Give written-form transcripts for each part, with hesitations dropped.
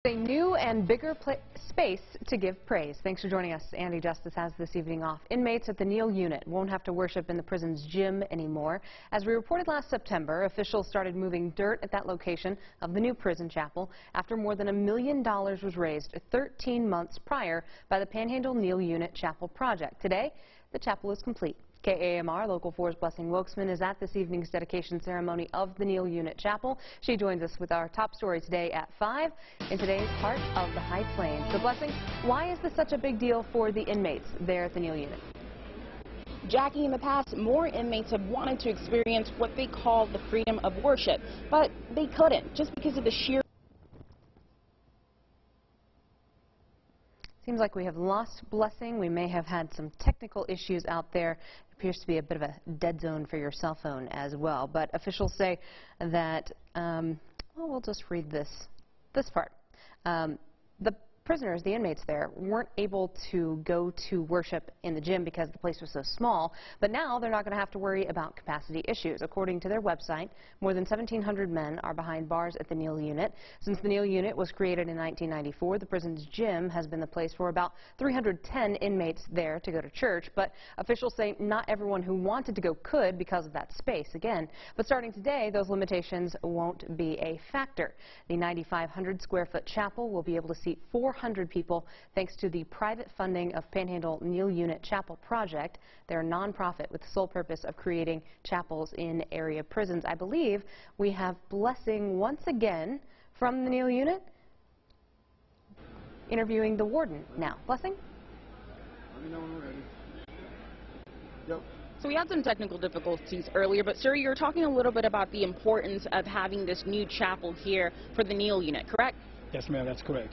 A new and bigger space to give praise. Thanks for joining us. Andy Justice has this evening off. Inmates at the Neal unit won't have to worship in the prison's gym anymore. As we reported last September, officials started moving dirt at that location of the new prison chapel after more than $1 million was raised 13 months prior by the Panhandle Neal Unit Chapel project. Today, the chapel is complete. KAMR Local 4's Blessing Wilkesman is at this evening's dedication ceremony of the Neal Unit Chapel. She joins us with our top story today at 5 in today's Heart of the High Plains. So, Blessing, why is this such a big deal for the inmates there at the Neal Unit? Jackie, in the past, more inmates have wanted to experience what they call the freedom of worship, but they couldn't just because of the sheer... Seems like we have lost Blessing. We may have had some technical issues out there. It appears to be a bit of a dead zone for your cell phone as well. But officials say that, well, we'll just read this part. The prisoners, the inmates there, weren't able to go to worship in the gym because the place was so small, but now they're not going to have to worry about capacity issues. According to their website, more than 1,700 men are behind bars at the Neal Unit. Since the Neal Unit was created in 1994, the prison's gym has been the place for about 310 inmates there to go to church, but officials say not everyone who wanted to go could because of that space again. But starting today, those limitations won't be a factor. The 9,500 square foot chapel will be able to seat 400 people thanks to the private funding of Panhandle Neal Unit Chapel Project. They're a nonprofit with the sole purpose of creating chapels in area prisons. I believe we have Blessing once again from the Neal Unit interviewing the warden now. Blessing? Let me know when we're ready. Yep. So we had some technical difficulties earlier, but sir, you're talking a little bit about the importance of having this new chapel here for the Neal Unit, correct? Yes, ma'am, that's correct.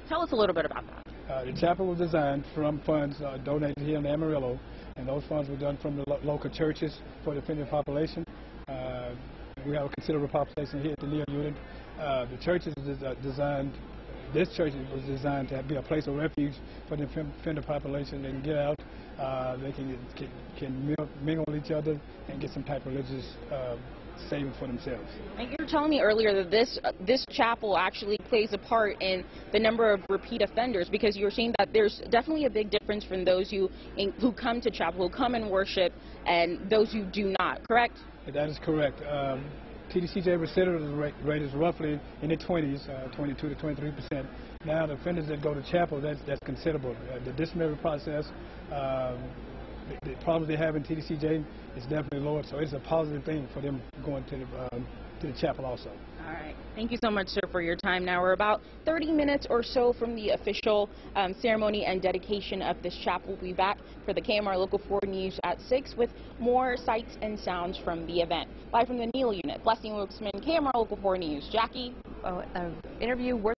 Tell us a little bit about that. The chapel was designed from funds donated here in Amarillo, and those funds were done from the local churches for the offending population. We have a considerable population here at the Neal Unit. The churches designed. This church was designed to be a place of refuge for the offender population. They can get out, they can mingle with each other and get some type of religious saving for themselves. And you were telling me earlier that this chapel actually plays a part in the number of repeat offenders, because you were saying that there's definitely a big difference from those who come to chapel, who come and worship, and those who do not, correct? That is correct. TDCJ recidivism rate is roughly in the 20s, 22 to 23%. Now the offenders that go to chapel, that's considerable. The disciplinary process, the problems they have in TDCJ is definitely lower, so it's a positive thing for them going to the chapel also. All right. Thank you so much, sir, for your time. Now we're about 30 minutes or so from the official ceremony and dedication of this chapel. We'll be back for the KAMR Local 4 News at 6 with more sights and sounds from the event. Live from the Neal Unit, Blessing Wilkesman, KAMR Local 4 News. Jackie? Interview worth